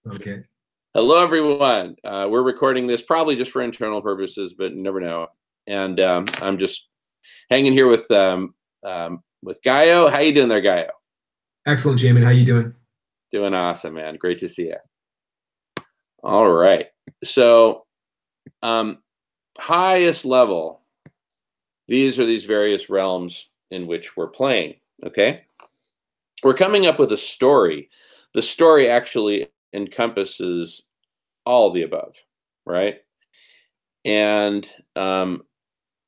Okay. Hello, everyone. We're recording this probably just for internal purposes, but you never know. And I'm just hanging here with Gaio. How you doing there, Gaio? Excellent, Jamen. How you doing? Doing awesome, man. Great to see you. All right. So, um, highest level. These are these various realms in which we're playing. Okay. We're coming up with a story. The story actually encompasses all the above, right? And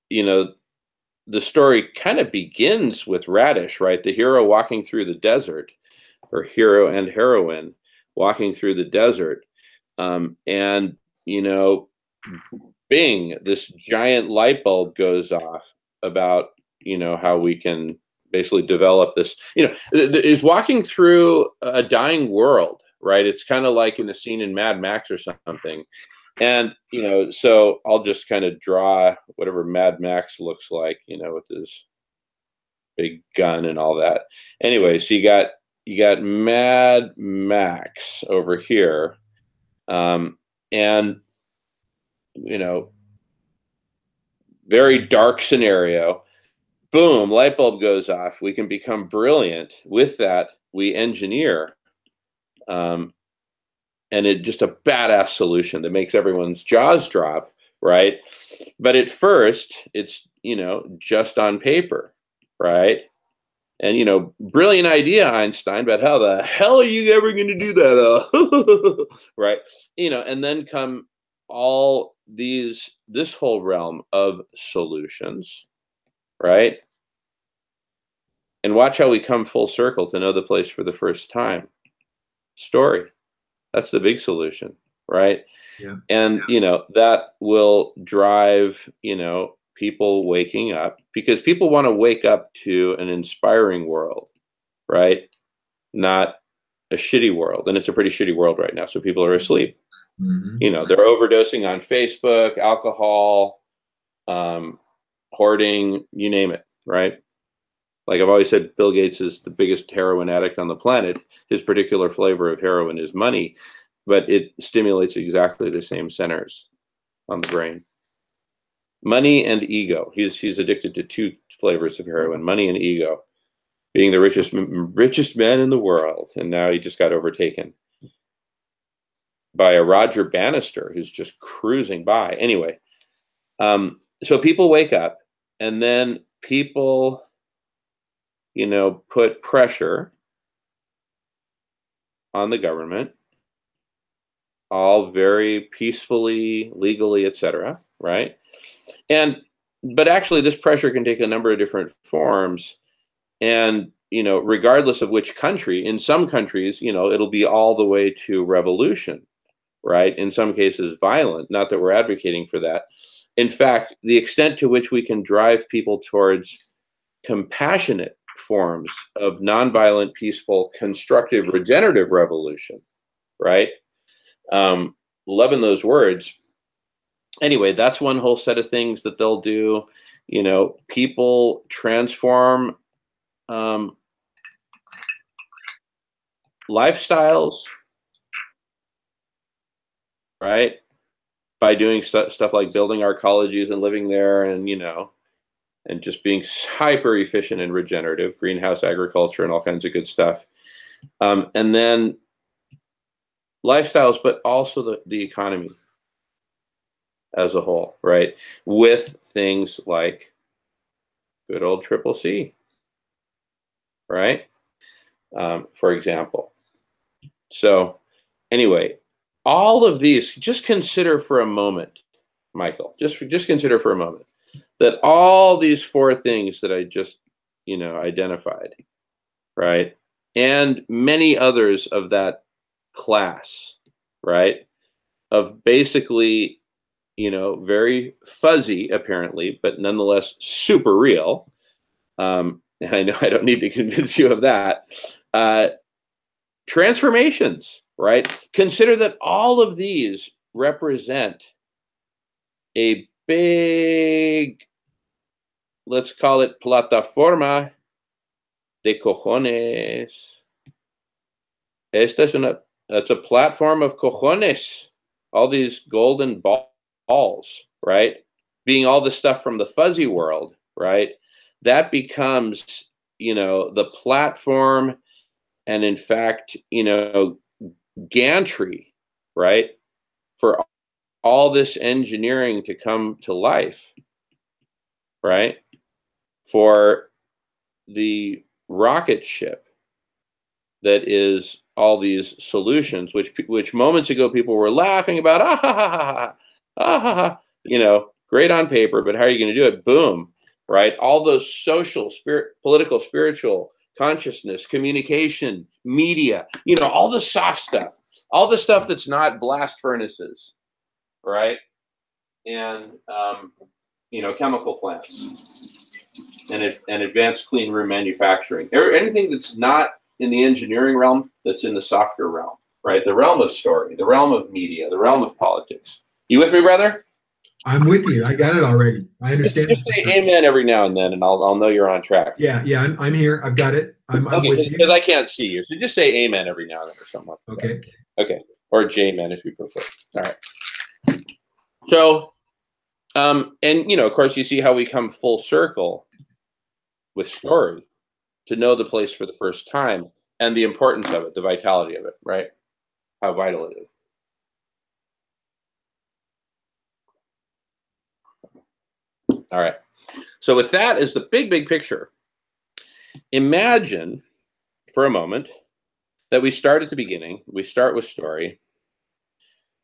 you know, the story kind of begins with Radish, right? The hero walking through the desert, or hero and heroine walking through the desert. And, you know, bing, this giant light bulb goes off about, how we can basically develop this, is walking through a dying world, right? It's kind of like in the scene in Mad Max or something. And, so I'll just kind of draw whatever Mad Max looks like, with his big gun and all that. Anyway, so you got Mad Max over here. And, you know, very dark scenario. Boom, light bulb goes off. We can become brilliant. With that, we engineer and it just a badass solution that makes everyone's jaws drop, right? But at first, it's just on paper, right? And brilliant idea, Einstein, but how the hell are you ever going to do that? Right? And then come all this whole realm of solutions, right? And watch how we come full circle to know the place for the first time. Story. That's the big solution, right? Yeah. And that will drive people waking up, because people want to wake up to an inspiring world, right? Not a shitty world. And it's a pretty shitty world right now, so people are asleep. Mm-hmm. They're overdosing on Facebook, alcohol, hoarding, you name it, right? Like I've always said, Bill Gates is the biggest heroin addict on the planet. His particular flavor of heroin is money, but it stimulates exactly the same centers on the brain. Money and ego. He's addicted to two flavors of heroin: money and ego. Being the richest man in the world, and now he just got overtaken by a Roger Bannister who's just cruising by. Anyway, so people wake up, and then people put pressure on the government, all very peacefully, legally, etc., right? But actually this pressure can take a number of different forms. And regardless of which country, in some countries it'll be all the way to revolution, right? In some cases violent. Not that we're advocating for that. In fact, the extent to which we can drive people towards compassionate forms of nonviolent, peaceful, constructive, regenerative revolution, right? Loving those words. Anyway, that's one whole set of things that they'll do. People transform lifestyles, right? By doing stuff like building our colleges and living there, and just being hyper efficient and regenerative, greenhouse agriculture and all kinds of good stuff. And then lifestyles, but also the economy as a whole, right? With things like good old triple C, right? For example. So anyway, all of these, just consider for a moment, Michael, just consider for a moment that all these four things that I just, identified, right? And many others of that class, right? Of basically, very fuzzy, apparently, but nonetheless super real. And I know I don't need to convince you of that. Transformations, right? Consider that all of these represent a big, let's call it plataforma de cojones. Esta es una That's a platform of cojones. All these golden balls, right? Being all the stuff from the fuzzy world, right? That becomes, the platform, and in fact, gantry, right? For all this engineering to come to life, right? For the rocket ship that is all these solutions, which moments ago people were laughing about, ah ha ha ha ha, great on paper, but how are you going to do it? Boom, right? All those social, political, spiritual, consciousness, communication, media, all the soft stuff, all the stuff that's not blast furnaces, right? And chemical plants and advanced clean room manufacturing. Anything that's not in the engineering realm, that's in the softer realm, right? The realm of story, the realm of media, the realm of politics. You with me, brother? I'm with you. I got it already. I understand. Just say amen every now and then, and I'll know you're on track. Yeah, I'm here. I've got it. I'm okay, with you. Because I can't see you, so just say amen every now and then or something like that. Okay. Okay, or J-man if you prefer. All right. So, and of course, you see how we come full circle with story to know the place for the first time and the importance of it, the vitality of it, right? How vital it is. All right. So with that as the big, big picture, imagine for a moment that we start at the beginning. We start with story.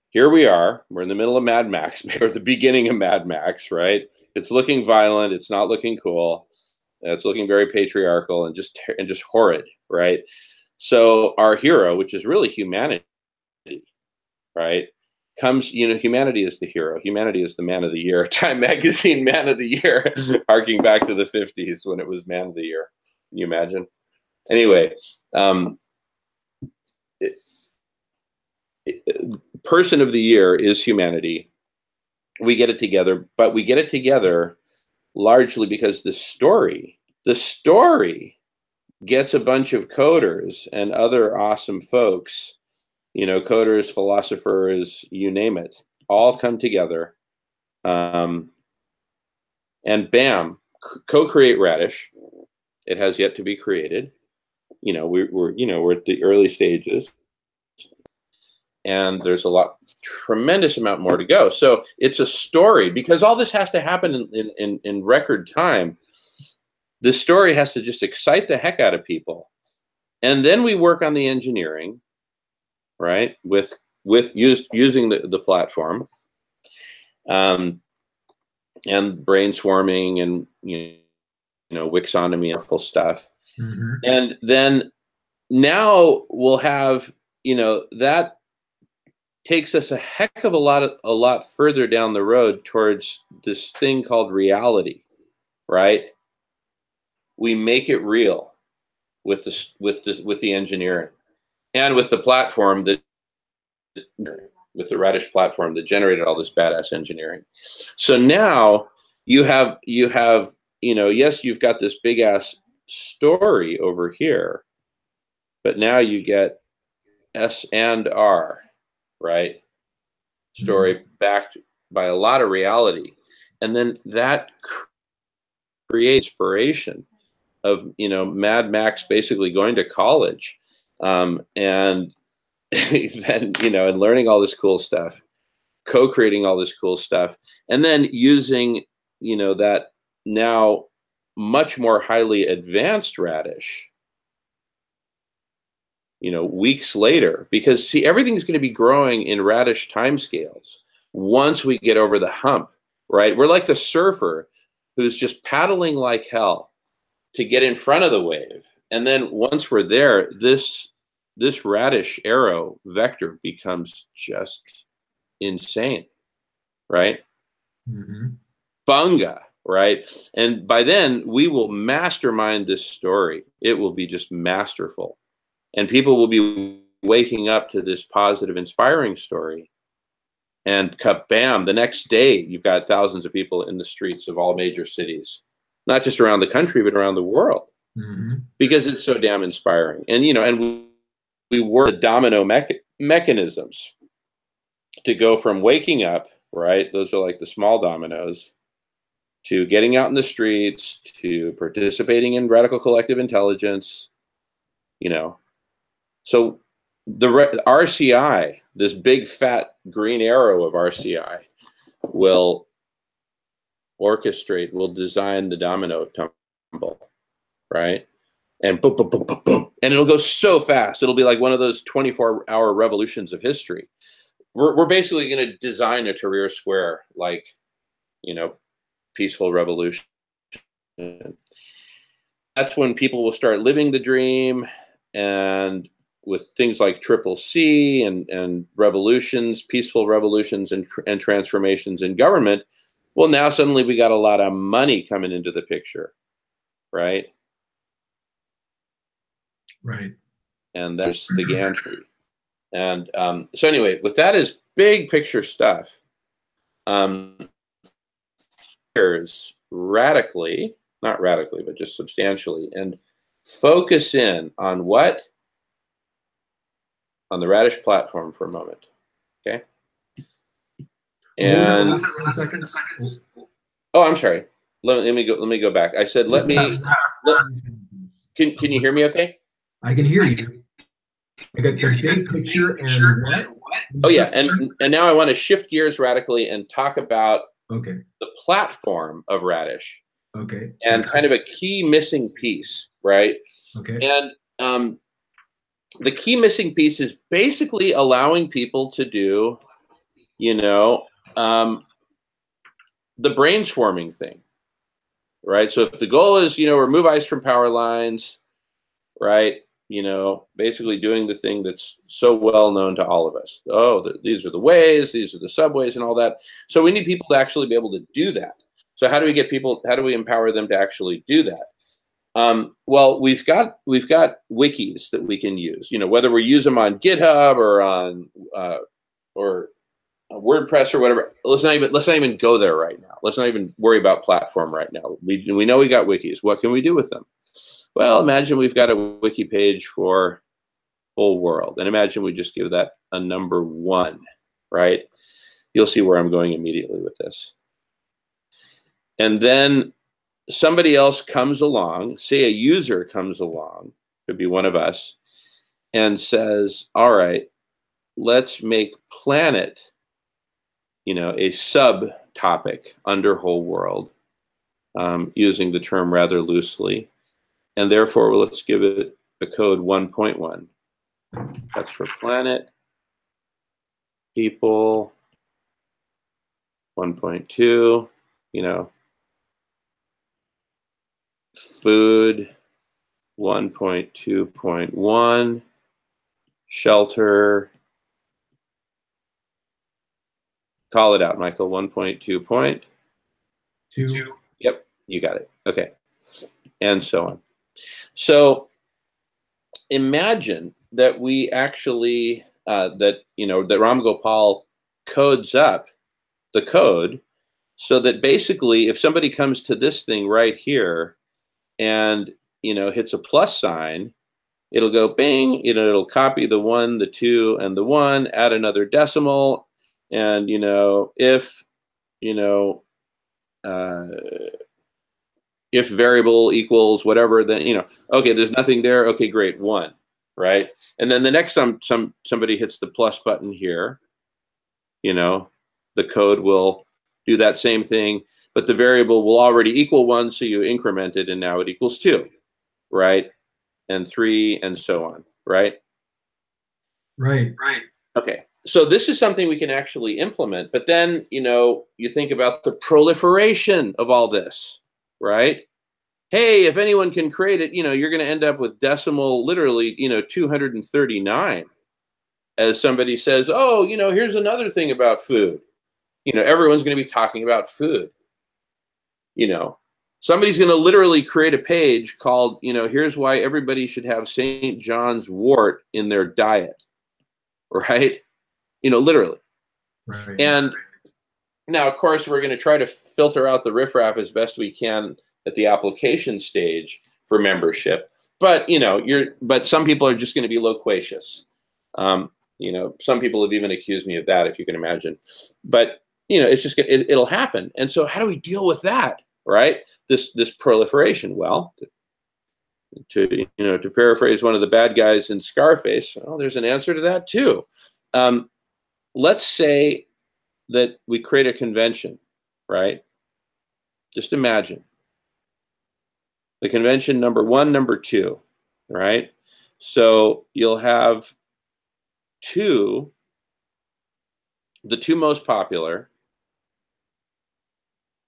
Here we are. We're in the middle of Mad Max, or at the beginning of Mad Max, right? It's looking violent. It's not looking cool. It's looking very patriarchal and just horrid, right? So our hero, which is really humanity, right, comes, humanity is the hero. Humanity is the man of the year. Time Magazine Man of the Year, harking back to the 50s when it was Man of the Year. Can you imagine? Anyway, Person of the Year is humanity. We get it together, but we get it together largely because the story gets a bunch of coders and other awesome folks, coders, philosophers, you name it, all come together, and bam, co-create Radish. It has yet to be created. We're at the early stages, and there's tremendous amount more to go. So it's a story, because all this has to happen in record time. The story has to just excite the heck out of people. And then we work on the engineering, right? Using the platform, and brainstorming and, Wixonomy and full stuff. Mm-hmm. And then now we'll have, that takes us a heck of a lot further down the road towards this thing called reality, right? We make it real with the engineering and with the platform with the Radish platform that generated all this badass engineering. So now you have yes, you've got this big ass story over here, but now you get S and R, right? Story backed by a lot of reality, and then that creates inspiration of Mad Max basically going to college, and then and learning all this cool stuff, co-creating all this cool stuff, and then using that now much more highly advanced Radish weeks later, because see, everything's going to be growing in Radish timescales once we get over the hump, right? We're like the surfer who's just paddling like hell to get in front of the wave. And then once we're there, this Radish arrow vector becomes just insane, right? Mm-hmm. Bunga, right? And by then we will mastermind this story. It will be just masterful. And people will be waking up to this positive, inspiring story. And kabam, the next day, you've got thousands of people in the streets of all major cities, not just around the country, but around the world, because it's so damn inspiring. And, and we work the domino mechanisms to go from waking up, right? Those are like the small dominoes, to getting out in the streets, to participating in radical collective intelligence, you know. So the RCI, this big fat green arrow of RCI, will orchestrate, will design the domino tumble, right? And boom, boom, boom, boom, boom. And it'll go so fast. It'll be like one of those 24-hour revolutions of history. We're basically going to design a Tahrir Square, like, you know, peaceful revolution. That's when people will start living the dream, and with things like CCC and revolutions, peaceful revolutions and transformations in government, well, now suddenly we got a lot of money coming into the picture, right? Right. And there's the gantry. And so anyway, with that is big picture stuff. There's radically, not radically, but just substantially, and focus in on what? On the Radish platform for a moment, okay? And oh, I'm sorry. Let me go back. I said can you hear me okay? I can hear you. I got the big picture and what? Oh yeah, and now I want to shift gears radically and talk about the platform of Radish. Okay. And kind of a key missing piece, right? Okay. And the key missing piece is basically allowing people to do, you know, the brainstorming thing, right? So if the goal is, you know, remove ice from power lines, right? You know, basically doing the thing that's so well known to all of us. Oh, these are the ways, these are the subways and all that. So we need people to actually be able to do that. So how do we get people, how do we empower them to actually do that? Well, we've got wikis that we can use, you know, whether we use them on GitHub or on WordPress or whatever. Let's not even go there right now. Let's not even worry about platform right now. We know we got wikis. What can we do with them? Well, imagine we've got a wiki page for whole world, and imagine we just give that a number 1, right? You'll see where I'm going immediately with this. And then somebody else comes along, say a user comes along, could be one of us, and says, all right, let's make planet, you know, a subtopic under whole world, using the term rather loosely. And therefore, let's give it a code 1.1. That's for planet, people, 1.2, you know, food, 1.2.1, shelter, call it out, Michael, 1.2.2. Yep, you got it. Okay, and so on. So imagine that we actually, that Ram Gopal codes up the code so that basically if somebody comes to this thing right here and, you know, hits a plus sign, it'll go bing, you know, it'll copy the 1, the 2, and the 1, add another decimal, and, you know, if variable equals whatever, then, you know, okay, there's nothing there. Okay, great, 1, right? And then the next somebody hits the plus button here, you know, the code will do that same thing, but the variable will already equal 1, so you increment it, and now it equals 2, right? And 3, and so on, right? Right. Okay, so this is something we can actually implement, but then, you know, you think about the proliferation of all this, right? Hey, if anyone can create it, you know, you're going to end up with decimal, literally, you know, 239. As somebody says, oh, you know, here's another thing about food. You know, everyone's going to be talking about food. You know, somebody's going to literally create a page called, you know, here's why everybody should have St. John's wort in their diet, right? You know, literally. Right. And now, of course, we're going to try to filter out the riffraff as best we can at the application stage for membership. But, you know, but some people are just going to be loquacious. You know, some people have even accused me of that, if you can imagine. But, you know, it's just, it'll happen. And so how do we deal with that, right? This proliferation? Well, to paraphrase one of the bad guys in Scarface, well, there's an answer to that too. Let's say that we create a convention, right? Just imagine the convention number 1, number 2, right? So you'll have the two most popular,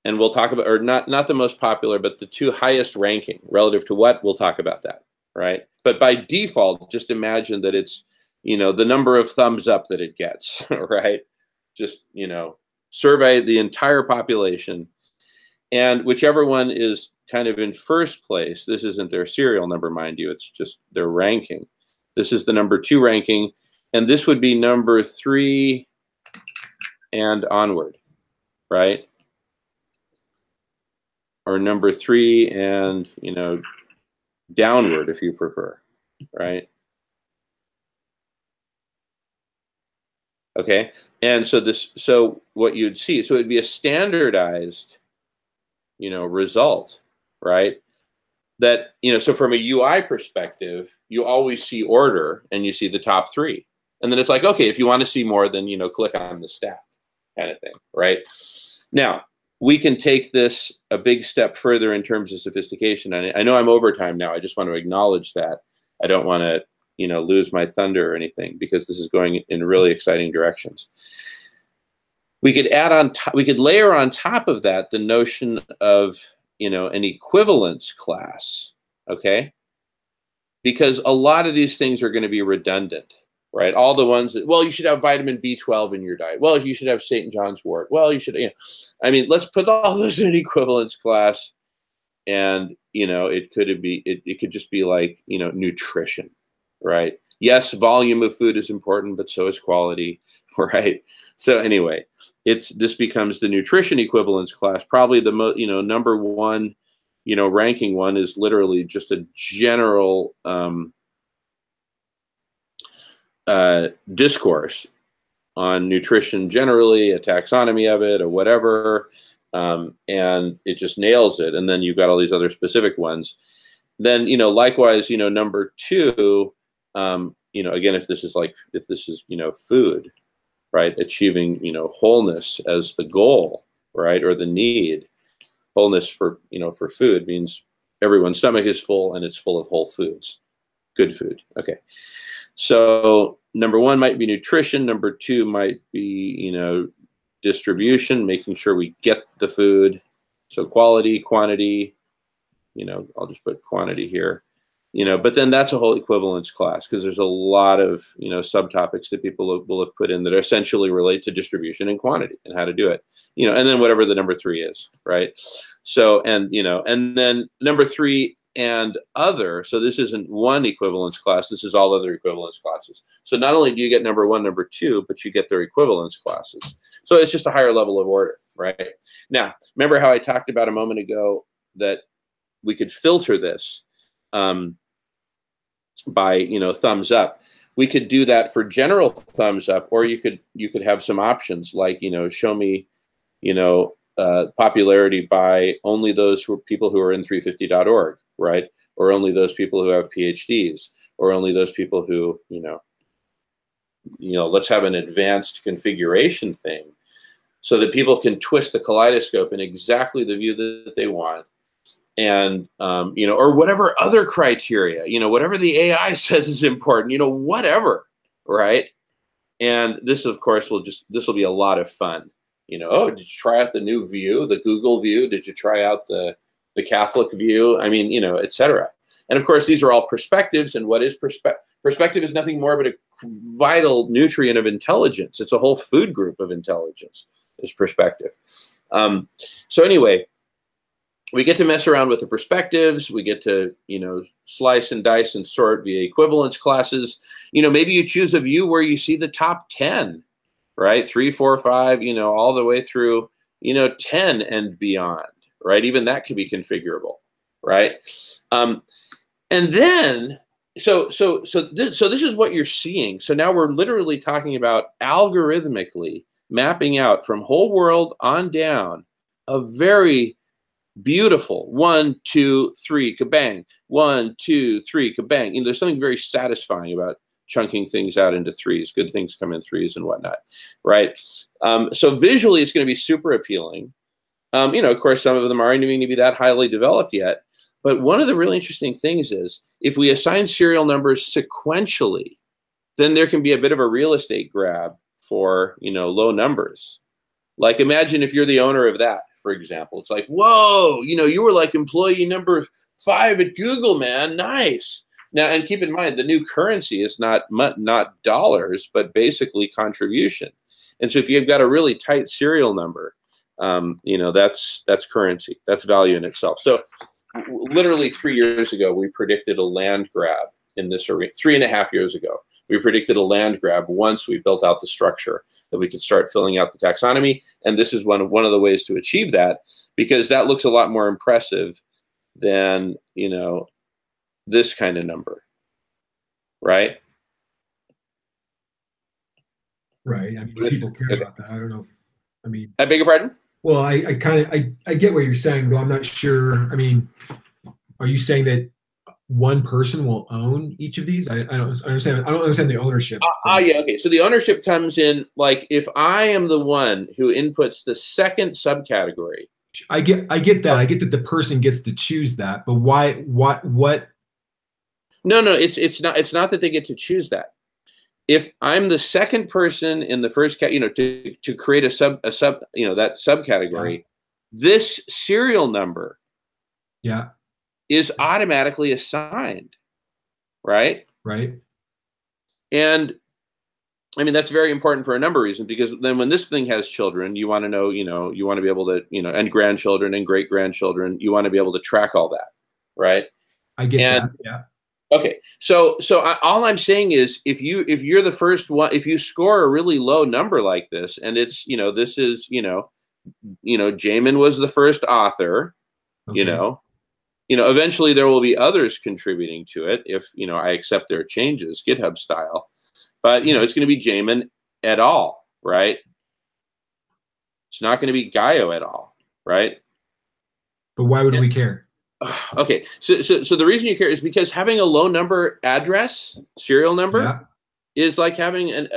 and we'll talk about, or not the most popular, but the 2 highest ranking relative to what, we'll talk about that, right? But by default, just imagine that it's, you know, the number of thumbs up that it gets, right? Just, you know, survey the entire population, and whichever one is kind of in first place, this isn't their serial number, mind you, it's just their ranking. This is the number 2 ranking, and this would be number 3 and onward, right? Or number 3 and, you know, downward if you prefer, right? Okay, and so what you'd see, so it'd be a standardized, you know, result, right? That, you know, so from a UI perspective, you always see order and you see the top 3. And then it's like, okay, if you want to see more, then, you know, click on the stack kind of thing, right? Now, we can take this a big step further in terms of sophistication. And I know I'm over time now. I just want to acknowledge that. I don't want to, you know, lose my thunder or anything, because this is going in really exciting directions. We could add on, we could layer on top of that the notion of, you know, an equivalence class, okay? Because a lot of these things are going to be redundant, right? All the ones that, well, you should have vitamin B12 in your diet. Well, you should have St. John's wort. Well, you should, you know, I mean, let's put all those in an equivalence class, and, you know, it could just be like, you know, nutrition, right? Yes, volume of food is important, but so is quality, right? So anyway, this becomes the nutrition equivalence class. Probably the most, you know, number 1, you know, ranking one is literally just a general discourse on nutrition generally, a taxonomy of it or whatever, and it just nails it. And then you've got all these other specific ones. Then, you know, likewise, you know, number 2, you know, again, if this is, you know, food, right? Achieving, you know, wholeness as the goal, right? Or the need. Wholeness for, you know, for food means everyone's stomach is full and it's full of whole foods, good food. Okay. So number 1 might be nutrition. Number 2 might be, you know, distribution, making sure we get the food. So quality, quantity, you know, I'll just put quantity here. You know, but then that's a whole equivalence class, because there's a lot of, you know, subtopics that people will have put in that essentially relate to distribution and quantity and how to do it, you know, and then whatever the number 3 is, right? So, and, you know, and then number 3 and other. So this isn't one equivalence class. This is all other equivalence classes. So not only do you get number 1, number 2, but you get their equivalence classes. So it's just a higher level of order, right? Now, remember how I talked about a moment ago that we could filter this by, you know, thumbs up. We could do that for general thumbs up, or you could have some options like, you know, show me, you know, popularity by only those people who are in 350.org, right? Or only those people who have PhDs, or only those people who, you know, let's have an advanced configuration thing so that people can twist the kaleidoscope in exactly the view that they want. And, you know, or whatever other criteria, you know, whatever the AI says is important, you know, whatever, right? And this, of course, this will be a lot of fun. You know, oh, did you try out the new view, the Google view? Did you try out the Catholic view? I mean, you know, et cetera. And of course, these are all perspectives. And what is perspective? Perspective is nothing more but a vital nutrient of intelligence. It's a whole food group of intelligence, is perspective. So anyway, we get to mess around with the perspectives. We get to, you know, slice and dice and sort via equivalence classes. You know, maybe you choose a view where you see the top 10, right? 3, 4, 5, you know, all the way through, you know, 10 and beyond, right? Even that can be configurable, right? And then this is what you're seeing. So now we're literally talking about algorithmically mapping out from whole world on down a very beautiful 1, 2, 3, kabang, 1, 2, 3, kabang. You know, there's something very satisfying about chunking things out into threes. Good things come in threes and whatnot, right? So visually, it's going to be super appealing. You know, of course, some of them aren't even going to be that highly developed yet. But one of the really interesting things is if we assign serial numbers sequentially, then there can be a bit of a real estate grab for, you know, low numbers. Like imagine if you're the owner of that, for example. It's like, whoa, you know, you were like employee number 5 at Google, man. Nice. Now, and keep in mind, the new currency is not dollars, but basically contribution. And so if you've got a really tight serial number, you know, that's currency. That's value in itself. So literally 3 years ago, we predicted a land grab in this arena. 3.5 years ago, we predicted a land grab once we built out the structure that we could start filling out the taxonomy. And this is one of the ways to achieve that, because that looks a lot more impressive than, you know, this kind of number, right? Right. I mean, people care about that. I don't know. I mean, I beg your pardon? Well, I get what you're saying, though I'm not sure. I mean, are you saying that one person will own each of these? I don't understand. I don't understand the ownership. Yeah, okay. So the ownership comes in, like, if I am the one who inputs the second subcategory. I get that. I get that the person gets to choose that, but why? What? No, it's not that they get to choose that. If I'm the second person in the first, you know, to create a sub, you know, that subcategory, this serial number, is automatically assigned, right? Right. And I mean, that's very important for a number of reasons, because then when this thing has children, you want to know, you know, you want to be able to, you know, and grandchildren and great grandchildren, you want to be able to track all that, right? I get that. Yeah. Okay, so all I'm saying is, if you're the first one, if you score a really low number like this, and it's, you know, this is, you know, Jamen was the first author, okay. you know, eventually there will be others contributing to it if, you know, I accept their changes, GitHub style, but, you know, it's going to be Jamen et al., right? It's not going to be Gaio et al., right? But why would we care? Okay, so the reason you care is because having a low number address, serial number, is like having a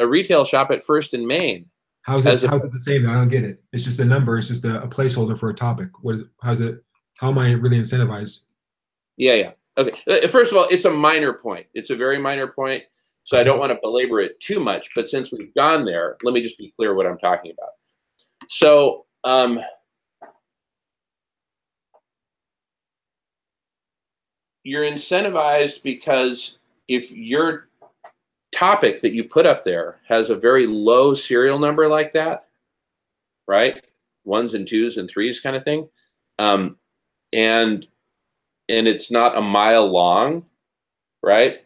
retail shop at First and Main. How's it the same? I don't get it. It's just a number. It's just a placeholder for a topic. How am I really incentivized? Yeah. Okay. First of all, it's a minor point. It's a very minor point. So I don't want to belabor it too much. But since we've gone there, let me just be clear what I'm talking about. So, you're incentivized because if your topic that you put up there has a very low serial number like that, right? 1s and 2s and 3s kind of thing. And it's not a mile long, right?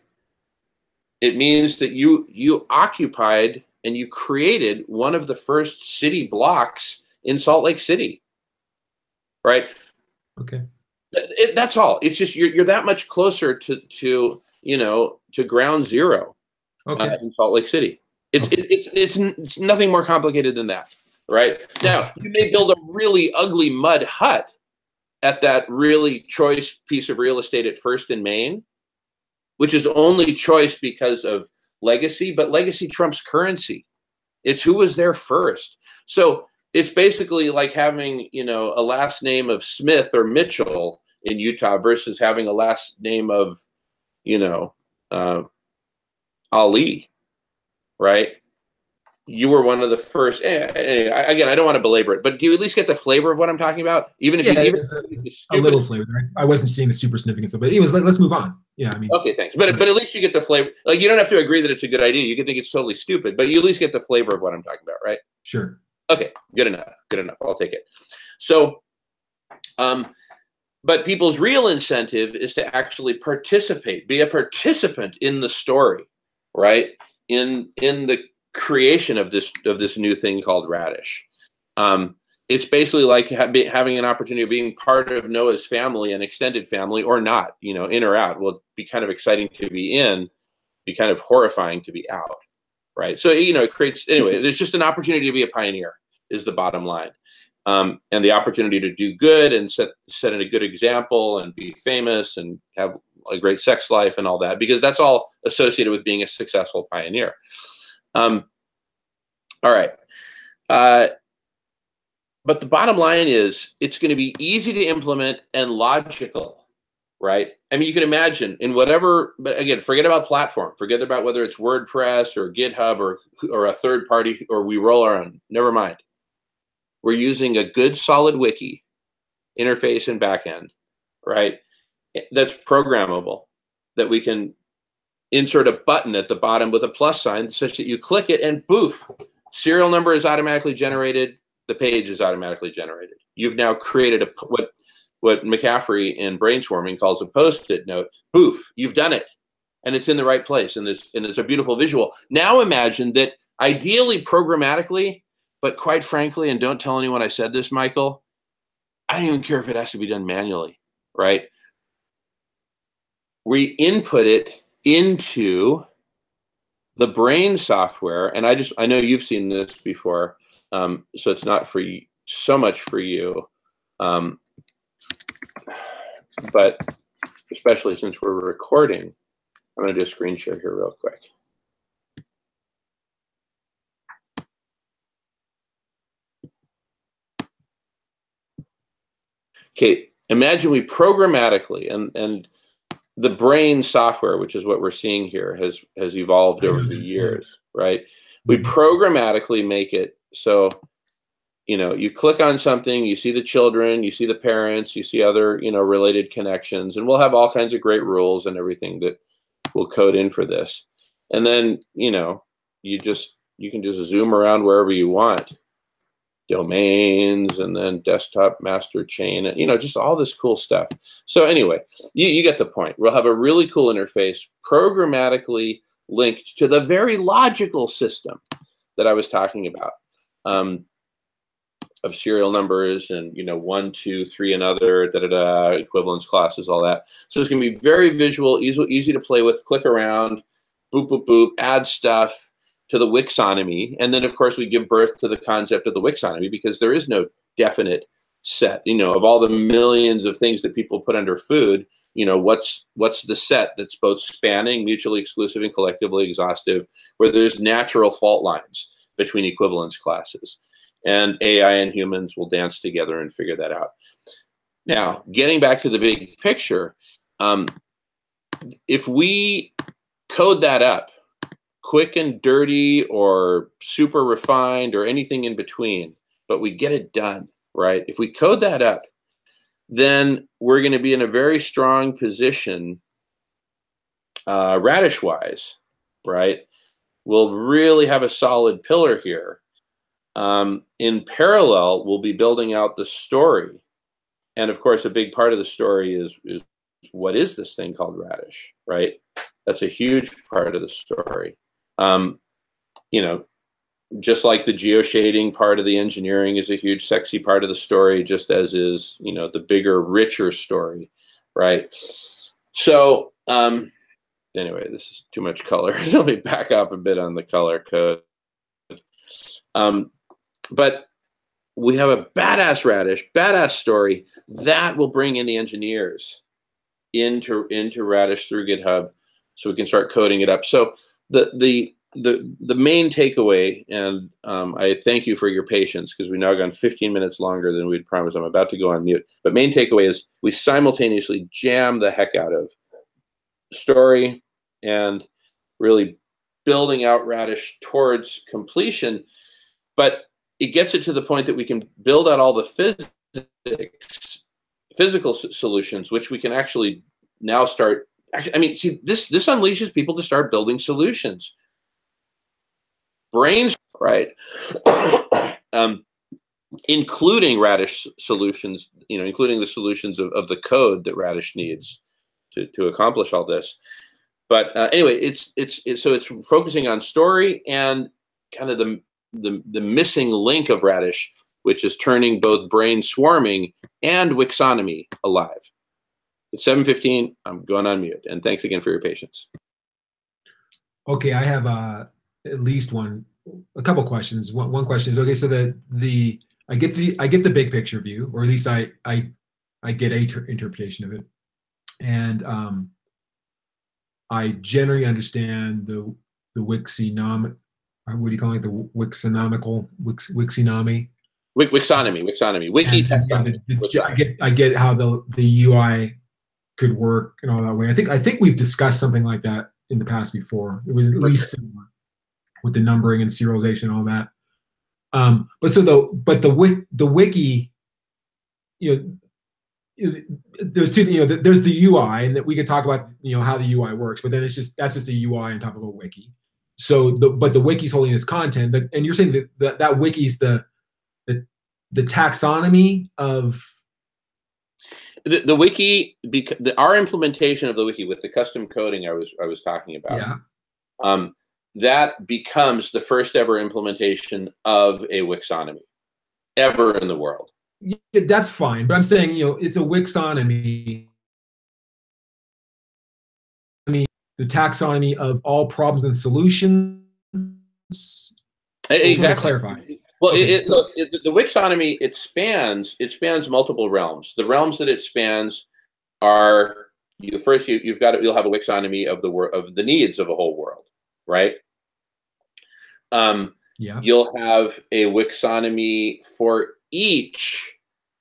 It means that you occupied and you created one of the first city blocks in Salt Lake City, right? Okay. That's all. It's just you're that much closer to you know, to ground zero, in Salt Lake City. It's nothing more complicated than that, right? Now you may build a really ugly mud hut at that really choice piece of real estate at First and Main, which is only choice because of legacy, but legacy trumps currency. It's who was there first. So it's basically like having, you know, a last name of Smith or Mitchell in Utah versus having a last name of, you know, Ali, right? You were one of the first. Anyway, again, I don't want to belabor it, but do you at least get the flavor of what I'm talking about? Even if a little flavor. I wasn't seeing the super significance of it. It was like, let's move on. Yeah, I mean. Okay, thanks. But at least you get the flavor. Like, you don't have to agree that it's a good idea. You can think it's totally stupid, but you at least get the flavor of what I'm talking about, right? Sure. Okay, good enough. Good enough. I'll take it. So, but people's real incentive is to actually participate, be a participant in the story, right? In the creation of this new thing called Radish. it's basically like having an opportunity of being part of Noah's family, an extended family, or not, you know, in or out. Will be kind of exciting to be in, be kind of horrifying to be out, right? So, you know, it creates, anyway, there's just an opportunity to be a pioneer is the bottom line. And the opportunity to do good and set a good example and be famous and have a great sex life and all that, because that's all associated with being a successful pioneer. All right. But the bottom line is it's going to be easy to implement and logical, right? I mean, you can imagine in whatever, but again, forget about platform, forget about whether it's WordPress or GitHub or a third party, or we roll our own, never mind. We're using a good solid wiki interface and backend, right? That's programmable, that we can insert a button at the bottom with a plus sign such that you click it and boof, serial number is automatically generated. The page is automatically generated. You've now created what McCaffrey in Brainstorming calls a post-it note. Poof, you've done it. And it's in the right place. And it's a beautiful visual. Now imagine that ideally programmatically, but quite frankly, and don't tell anyone I said this, Michael, I don't even care if it has to be done manually, right? We input it into the brain software. And I know you've seen this before. So it's not for you, so much for you, but especially since we're recording, I'm going to do a screen share here real quick. Okay, imagine we programmatically, and the brain software, which is what we're seeing here, has evolved over the years, right? We programmatically make it so, you know, you click on something, you see the children, you see the parents, you see other, you know, related connections, and we'll have all kinds of great rules and everything that we'll code in for this. And then, you know, you can just zoom around wherever you want, domains, and then desktop master chain, you know, just all this cool stuff. So anyway, you get the point. We'll have a really cool interface programmatically linked to the very logical system that I was talking about. Of serial numbers and, you know, 1, 2, 3, another, equivalence classes, all that. So it's going to be very visual, easy to play with, click around, boop, boop, boop, add stuff to the Wixonomy. And then, of course, we give birth to the concept of the Wixonomy, because there is no definite set, you know, of all the millions of things that people put under food, you know, what's the set that's both spanning, mutually exclusive, and collectively exhaustive, where there's natural fault lines between equivalence classes. And AI and humans will dance together and figure that out. Now, getting back to the big picture, if we code that up, quick and dirty or super refined or anything in between, but we get it done, right? If we code that up, then we're going to be in a very strong position, Radish-wise, right? We'll really have a solid pillar here. In parallel, we'll be building out the story. And of course, a big part of the story is what is this thing called Radish, right? That's a huge part of the story. You know, just like the geoshading part of the engineering is a huge, sexy part of the story, just as is, you know, the bigger, richer story, right? So, anyway, this is too much color. So let me back off a bit on the color code. But we have a badass Radish, badass story that will bring in the engineers into Radish through GitHub, so we can start coding it up. So the main takeaway, and I thank you for your patience, because we've now gone 15 minutes longer than we'd promised. I'm about to go on mute. But main takeaway is we simultaneously jam the heck out of story and really building out Radish towards completion. But it gets it to the point that we can build out all the physical solutions, which we can actually now start. I mean, see, this unleashes people to start building solutions. Brains, right? Including Radish solutions, you know, including the solutions of the code that Radish needs to accomplish all this. But anyway, it's focusing on story and kind of the missing link of Radish, which is turning both brain swarming and Wixonomy alive. It's 7:15. I'm going on mute. And thanks again for your patience. Okay, I have at least a couple questions. One question is, okay, so I get the big picture view, or at least I get a interpretation of it, and I generally understand the Wixonomy. What do you call it? The Wixonomical Wixonomy. Wixonomy, wiki taxonomy. I get how the UI could work and all that way. I think we've discussed something like that in the past before. It was at least similar with the numbering and serialization and all that. But the wiki, there's two things. There's the UI, and that we could talk about how the UI works. But then that's just a UI on top of a wiki. So but the wiki's holding this content, and you're saying that wiki's the taxonomy of the wiki, because our implementation of the wiki with the custom coding I was talking about. Yeah. That becomes the first ever implementation of a Wixonomy ever in the world. Yeah, that's fine, but I'm saying it's a Wixonomy. I mean, the taxonomy of all problems and solutions. Exactly. Clarify. Well, the Wixonomy it spans multiple realms. The realms that it spans are you'll have a Wixonomy of the needs of a whole world, right? Yeah. You'll have a Wixonomy for each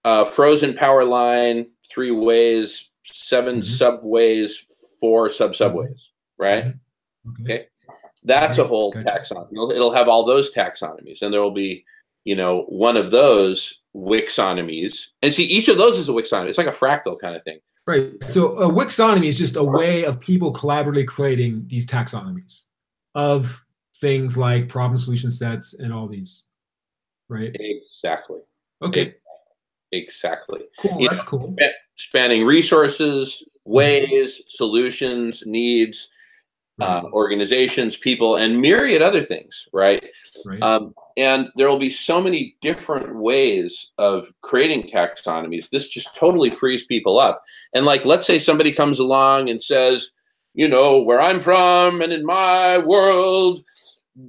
frozen power line, 3 ways, 7 subways, 4 sub-subways, right? Okay. That's a whole taxonomy. It'll have all those taxonomies, and there will be, one of those Wixonomies. And see, each of those is a Wixonomy. It's like a fractal kind of thing. Right. So a Wixonomy is just a way of people collaboratively creating these taxonomies of things like problem solution sets and all these, right? Exactly. Okay. Exactly. Cool. That's cool. Spanning resources, ways, solutions, needs, organizations, people, and myriad other things, right? And there will be so many different ways of creating taxonomies. This just totally frees people up. And let's say somebody comes along and says, where I'm from and in my world,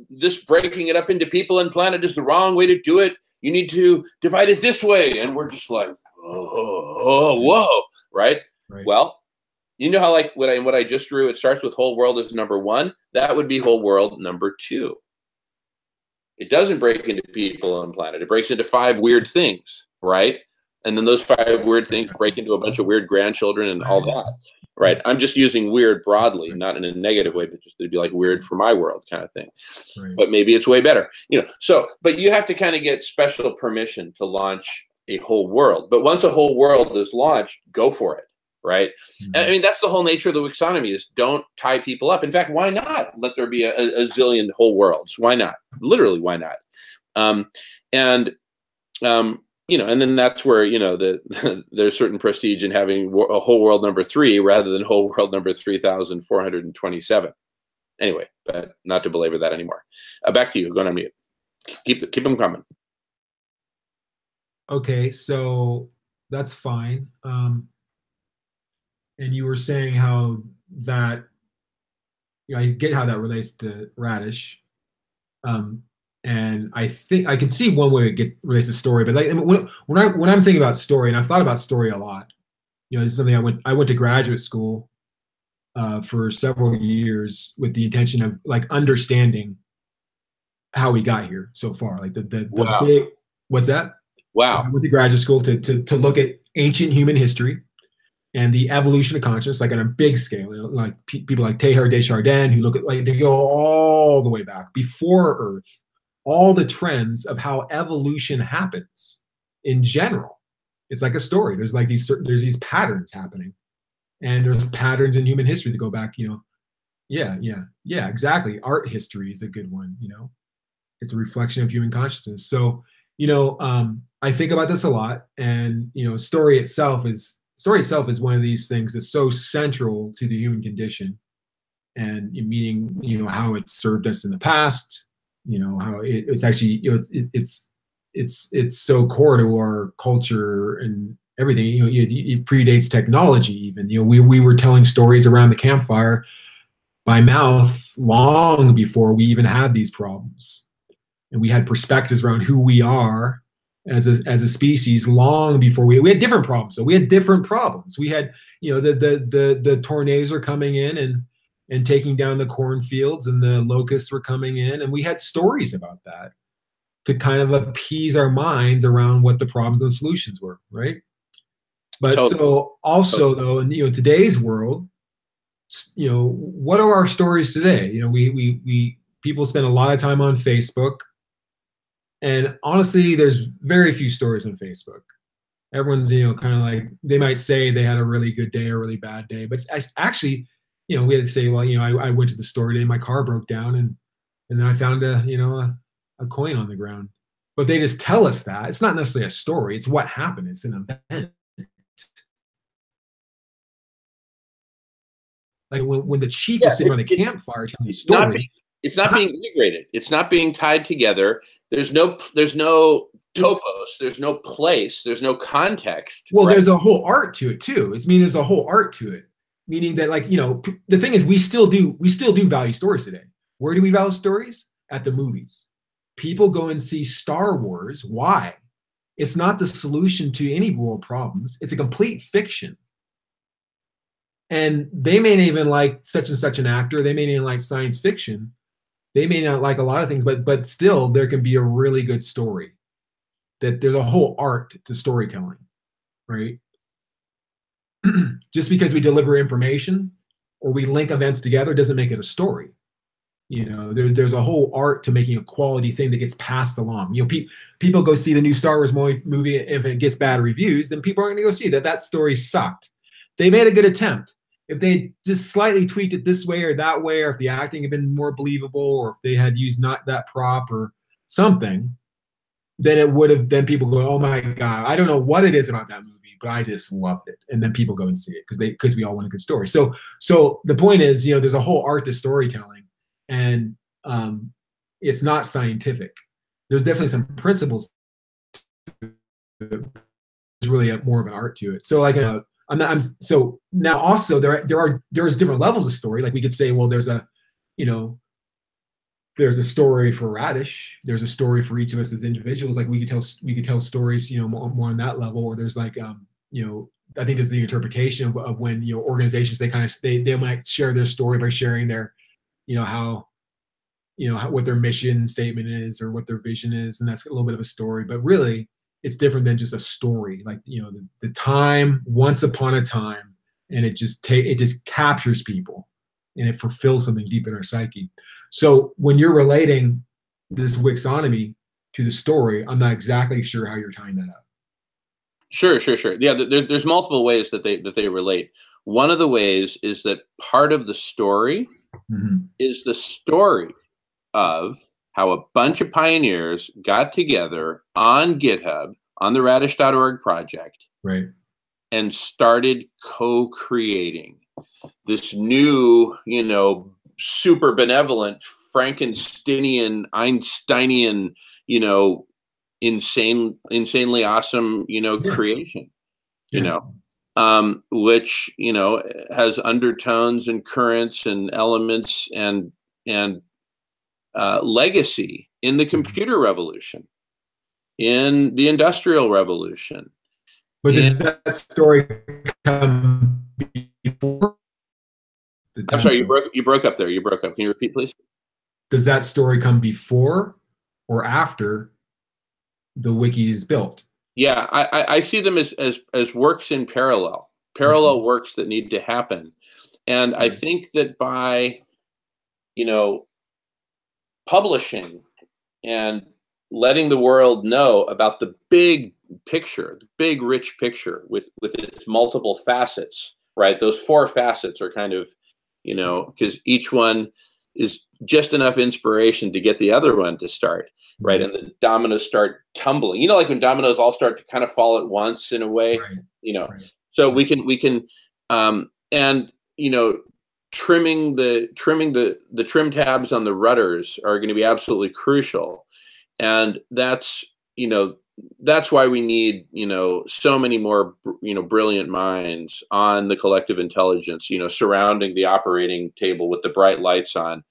this breaking it up into people and planet is the wrong way to do it. You need to divide it this way. And we're just like, whoa, right? Well, how what I just drew, it starts with whole world as number 1. That would be whole world number 2. It doesn't break into people and planet. It breaks into 5 weird things, right? And then those 5 weird things break into a bunch of weird grandchildren and all that, right? I'm just using weird broadly, not in a negative way, but just to be like weird for my world kind of thing. But maybe it's way better, but you have to kind of get special permission to launch a whole world. But once a whole world is launched, go for it, right? I mean, that's the whole nature of the Wixonomy is don't tie people up. In fact, why not let there be a zillion whole worlds? Why not? Literally, why not? And then that's where, there's certain prestige in having a whole world number 3 rather than whole world number 3,427. Anyway, but not to belabor that anymore. Back to you. Going on mute. Keep them coming. Okay, so that's fine. And you were saying how that, I get how that relates to Radish. And I think I can see one way it relates to story, but when I'm thinking about story, and I've thought about story a lot, this is something I went to graduate school for several years with the intention of understanding how we got here so far. Wow. What's that? Wow. I went to graduate school to look at ancient human history and the evolution of consciousness, on a big scale. People like Teilhard de Chardin, who look at they go all the way back before Earth. All the trends of how evolution happens in general. It's like a story. There's there's these patterns happening, and there's patterns in human history that go back. Yeah, exactly. Art history is a good one. It's a reflection of human consciousness. So, I think about this a lot, and story itself is one of these things that's so central to the human condition, and meaning how it served us in the past. How it's actually it's it's so core to our culture and everything. You know, it predates technology even. You know, we were telling stories around the campfire by mouth long before we even had these problems, and we had perspectives around who we are as a species long before we had different problems. So we had different problems. We had, you know, the tornadoes are coming in and taking down the cornfields, and the locusts were coming in, and we had stories about that to kind of appease our minds around what the problems and solutions were, right? But Totally. so also though, in, you know, today's world, you know, what are our stories today? You know, we people spend a lot of time on Facebook, and honestly, there's very few stories on Facebook. Everyone's, you know, kind of like, they might say they had a really good day or a really bad day, but it's actually, you know, we had to say, well, you know, I went to the store today, my car broke down, and then I found a coin on the ground. But they just tell us that. It's not necessarily a story. It's what happened. It's an event. Like when the chief is sitting on the campfire telling the story. It's not being integrated. It's not being tied together. There's no topos. There's no place. There's no context. Well, right? There's a whole art to it too. There's a whole art to it. Meaning that, like, you know, the thing is, we still do value stories today. Where do we value stories? At the movies. People go and see Star Wars. Why? It's not the solution to any world problems. It's a complete fiction. And they may not even like such and such an actor. They may not even like science fiction. They may not like a lot of things, but still there can be a really good story. That there's a whole art to storytelling, right? Just because we deliver information or we link events together doesn't make it a story. You know, there's a whole art to making a quality thing that gets passed along. You know, people go see the new Star Wars movie. If it gets bad reviews, then people aren't going to go see that story sucked. They made a good attempt. If they just slightly tweaked it this way or that way, or if the acting had been more believable, or if they had used not that prop or something, then it would have, then people go, oh my God, I don't know what it is about that movie, but I just loved it. And then people go and see it because we all want a good story. So the point is, you know, there's a whole art to storytelling, and it's not scientific. There's definitely some principles. There's really more of an art to it. So like, so now also there's different levels of story. Like we could say, well, there's a story for Radish. There's a story for each of us as individuals. Like we could tell stories, you know, more on that level. Or there's like, you know, I think there's the interpretation of when, you know, organizations, they might share their story by sharing their, you know, how, you know, what their mission statement is or what their vision is, and that's a little bit of a story. But really, it's different than just a story. Like, you know, the time, once upon a time, and it just captures people, and it fulfills something deep in our psyche. So when you're relating this Wixonomy to the story, I'm not exactly sure how you're tying that up. Sure. Yeah, there's multiple ways that they relate. One of the ways is that part of the story is the story of how a bunch of pioneers got together on GitHub, on the radish.org project, right, and started co-creating this new, you know, super benevolent Frankensteinian, Einsteinian, you know, insanely awesome, you know, creation, you know, which, you know, has undertones and currents and elements and legacy in the computer revolution, in the industrial revolution. But does that story come before? I'm sorry, you broke up there. You broke up. Can you repeat, please? Does that story come before or after the wiki is built? Yeah, I see them as works in parallel works that need to happen. And I think that by, you know, publishing and letting the world know about the big picture, the big rich picture with its multiple facets, right? Those four facets are kind of, you know, because each one is just enough inspiration to get the other one to start, right? And the dominoes start tumbling. You know, like when dominoes all start to kind of fall at once in a way, you know. So we can and, you know, trimming the trim tabs on the rudders are going to be absolutely crucial. And that's that's why we need, so many more, brilliant minds on the collective intelligence, surrounding the operating table with the bright lights on,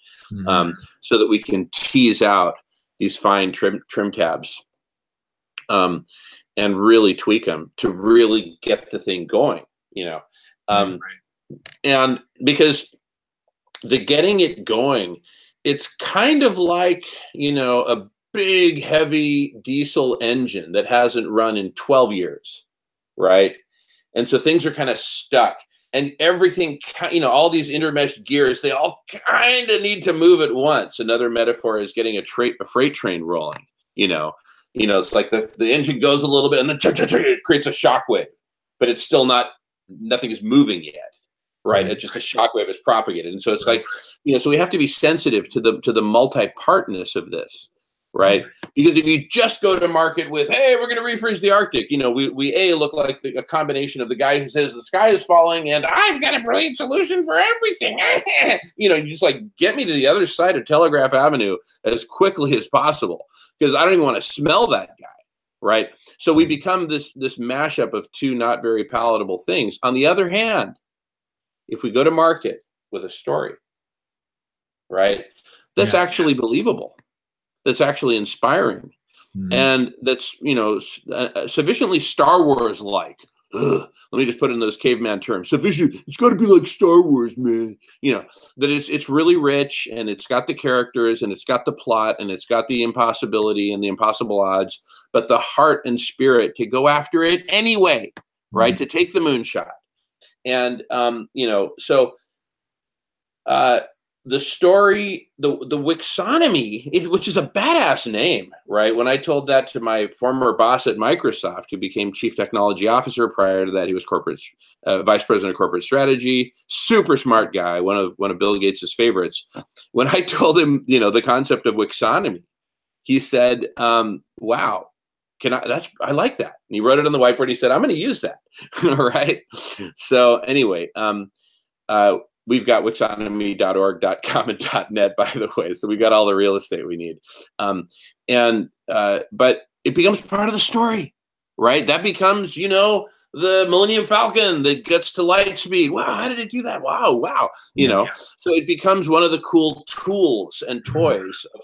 so that we can tease out these fine trim tabs, and really tweak them to really get the thing going, and because the getting it going, it's kind of like, a big, heavy diesel engine that hasn't run in 12 years, right? And so things are kind of stuck, and everything, all these intermeshed gears, they all kind of need to move at once. Another metaphor is getting a freight train rolling, it's like the engine goes a little bit and then it creates a shockwave, but it's still nothing is moving yet. Right. It's just a shockwave is propagated. And so it's like, so we have to be sensitive to the multi-partness of this. Right. Because if you just go to market with, hey, we're going to refreeze the Arctic, we look like a combination of the guy who says the sky is falling and I've got a brilliant solution for everything. You just like get me to the other side of Telegraph Avenue as quickly as possible, because I don't even want to smell that guy. Right. So we become this mashup of two not very palatable things. On the other hand, if we go to market with a story, right, that's actually believable, that's actually inspiring, and that's, sufficiently Star Wars-like. Let me just put it in those caveman terms. Sufficient. It's got to be like Star Wars, man. That it's really rich, and it's got the characters, and it's got the plot, and it's got the impossibility and the impossible odds, but the heart and spirit to go after it anyway, right, to take the moonshot. And, so the story, the Wixonomy, which is a badass name, right? When I told that to my former boss at Microsoft, who became chief technology officer, prior to that, he was vice president of corporate strategy, super smart guy, one of Bill Gates's favorites. When I told him, the concept of Wixonomy, he said, wow. I like that. And he wrote it on the whiteboard. He said, I'm going to use that. All right. So anyway, we've got wixonomy.org.com and .net, by the way. So we got all the real estate we need. But it becomes part of the story, right? That becomes, the Millennium Falcon that gets to light speed. Wow, how did it do that? Wow. So it becomes one of the cool tools and toys of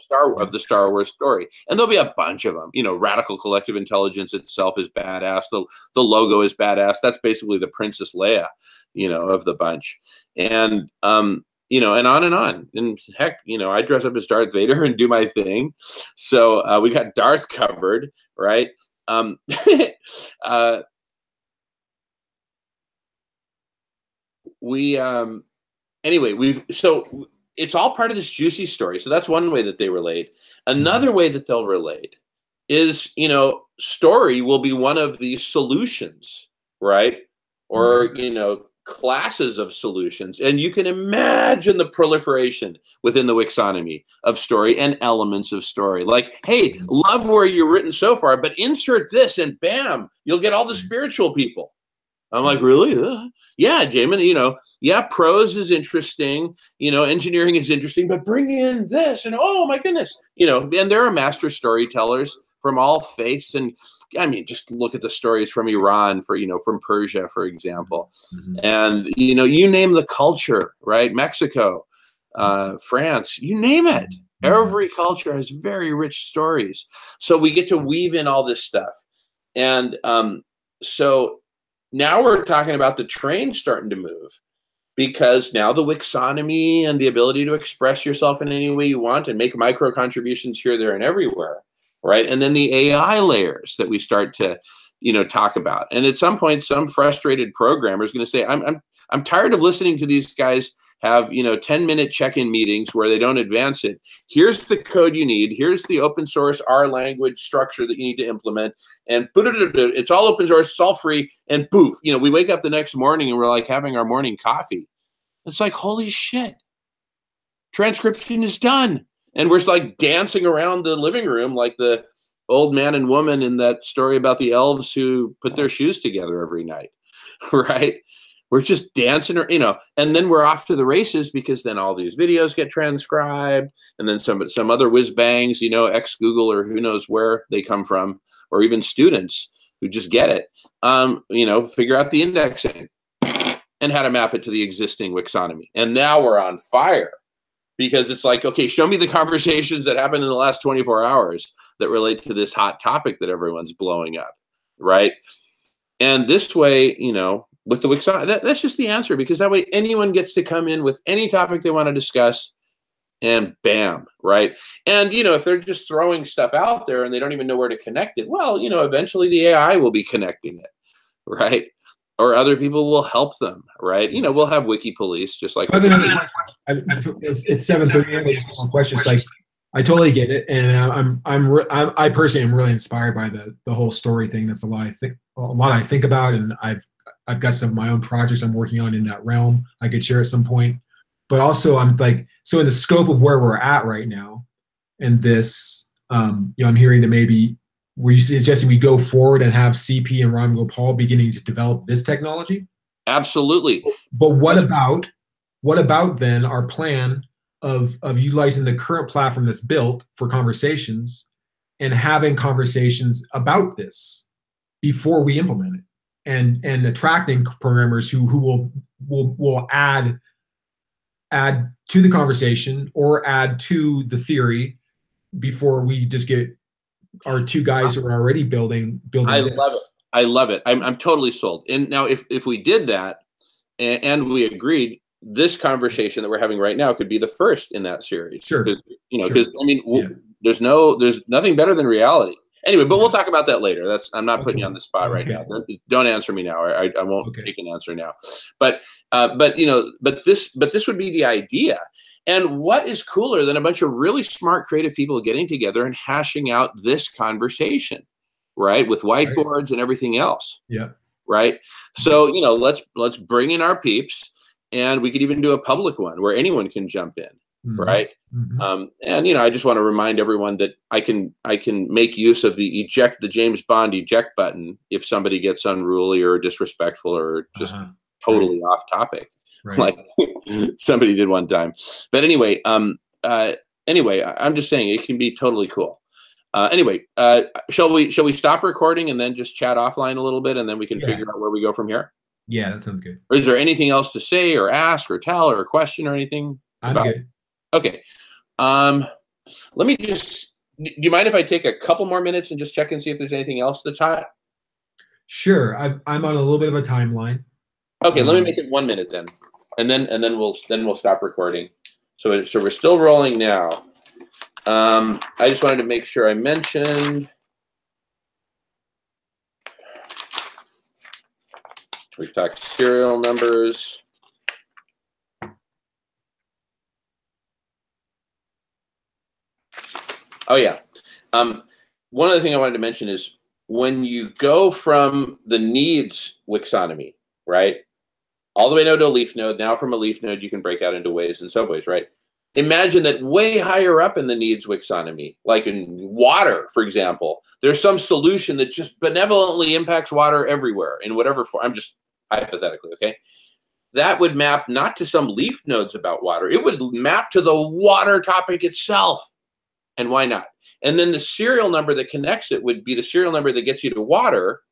the Star Wars story. And there'll be a bunch of them. Radical collective intelligence itself is badass. The logo is badass. That's basically the Princess Leia, of the bunch. And and on and on. And heck, I dress up as Darth Vader and do my thing. So we got Darth covered, right? So it's all part of this juicy story. So that's one way that they relate. Another way that they'll relate is, story will be one of the solutions, right? Or, classes of solutions. And you can imagine the proliferation within the Wixonomy of story and elements of story. Like, hey, love where you're written so far, but insert this and bam, you'll get all the spiritual people. I'm like, really? Yeah, Jamen, prose is interesting, engineering is interesting, but bring in this and oh my goodness, and there are master storytellers from all faiths. And I mean, just look at the stories from Iran, from Persia, for example. And, you name the culture, right? Mexico, France, you name it. Every culture has very rich stories. So we get to weave in all this stuff. And so now we're talking about the train starting to move, because now the Wixonomy and the ability to express yourself in any way you want and make micro contributions here, there, and everywhere, right? And then the AI layers that we start to, talk about. And at some point, some frustrated programmer is going to say, I'm tired of listening to these guys have, 10-minute check-in meetings where they don't advance it. Here's the code you need. Here's the open source R language structure that you need to implement. And it's all open source, it's all free. And poof, we wake up the next morning and we're like having our morning coffee. It's like, holy shit, transcription is done. And we're like dancing around the living room like the old man and woman in that story about the elves who put their shoes together every night, right? we're just dancing, or, and then we're off to the races, because then all these videos get transcribed, and then some other whiz bangs, ex Google or who knows where they come from, or even students who just get it, figure out the indexing and how to map it to the existing Wixonomy. And now we're on fire, because it's like, okay, show me the conversations that happened in the last 24 hours that relate to this hot topic that everyone's blowing up, right? And this way, with the Wixonomy, that's just the answer, because that way anyone gets to come in with any topic they want to discuss, and bam, right? And, if they're just throwing stuff out there and they don't even know where to connect it, well, eventually the AI will be connecting it, right? Or other people will help them, right? We'll have wiki police, just like. It's 7:30. I just have some questions. Like, I totally get it, and I personally am really inspired by the whole story thing. That's a lot I think about, and I've got some of my own projects I'm working on in that realm. I could share at some point. But also, I'm like, so in the scope of where we're at right now, and this, I'm hearing that maybe were you suggesting we go forward and have CP and Ram Gopal beginning to develop this technology? Absolutely. But what about then our plan of utilizing the current platform that's built for conversations and having conversations about this before we implement it, and attracting programmers who will add to the conversation or add to the theory before we just get our two guys who are already building. I love it. I love it. I'm totally sold. And now if we did that and we agreed, this conversation that we're having right now could be the first in that series. Sure. Because there's nothing better than reality. Anyway, but we'll talk about that later. I'm not putting you on the spot right now. Don't answer me now. I won't take an answer now. But this would be the idea. And what is cooler than a bunch of really smart, creative people getting together and hashing out this conversation, right? With whiteboards and everything else. Yeah. Right. So, let's bring in our peeps, and we could even do a public one where anyone can jump in. Mm-hmm. Right. Mm-hmm. And I just want to remind everyone that I can make use of the James Bond eject button if somebody gets unruly or disrespectful or just totally off topic, like somebody did one time. But anyway, I'm just saying it can be totally cool. Shall we stop recording and then just chat offline a little bit, and then we can figure out where we go from here? Yeah, that sounds good. Or is there anything else to say or ask or tell or a question or anything? I'm good. Okay. Let me just, do you mind if I take a couple more minutes and just check and see if there's anything else that's hot? Sure. I'm on a little bit of a timeline. Okay, let me make it 1 minute then. And then we'll stop recording. So we're still rolling now. I just wanted to make sure I mentioned, we've talked serial numbers. Oh yeah. One other thing I wanted to mention is when you go from the needs Wixonomy, right, all the way down to a leaf node, now from a leaf node you can break out into ways and subways, right? Imagine that way higher up in the needs Wixonomy, like in water, for example, there's some solution that just benevolently impacts water everywhere in whatever form. I'm just hypothetically, okay? That would map not to some leaf nodes about water. It would map to the water topic itself. And why not? And then the serial number that connects it would be the serial number that gets you to water.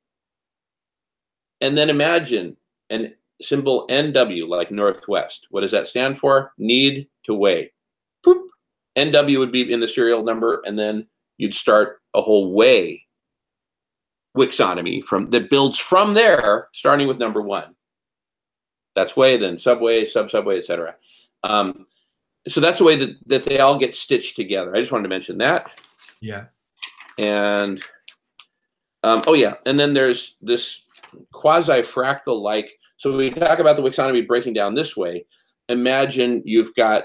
And then imagine an symbol NW, like Northwest. What does that stand for? Need to way. Boop. NW would be in the serial number, and then you'd start a whole way Wixonomy that builds from there, starting with number 1. That's way, then subway, subway, etc. So that's the way that they all get stitched together. I just wanted to mention that. Yeah. And oh yeah, and then there's this quasi-fractal like. So we talk about the Wixonomy breaking down this way. Imagine you've got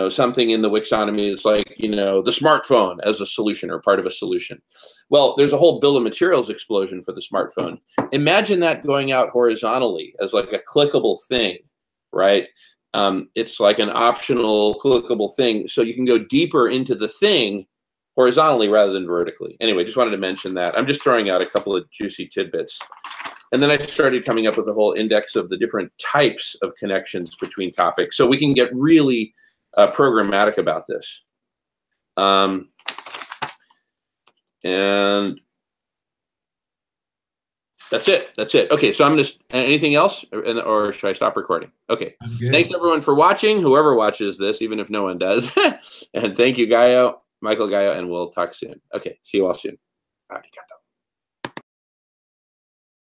something in the Wixonomy that's like the smartphone as a solution or part of a solution. Well, there's a whole bill of materials explosion for the smartphone. Imagine that going out horizontally as like a clickable thing, right? It's like an optional clickable thing, so you can go deeper into the thing horizontally rather than vertically. Anyway, just wanted to mention that. I'm just throwing out a couple of juicy tidbits. And then I started coming up with a whole index of the different types of connections between topics. So we can get really programmatic about this. And that's it. That's it. Okay, so I'm just, anything else? Or should I stop recording? Okay. Thanks, everyone, for watching, whoever watches this, even if no one does. And thank you, Gaio, Michael Gaio, and we'll talk soon. Okay, see you all soon. Arigato.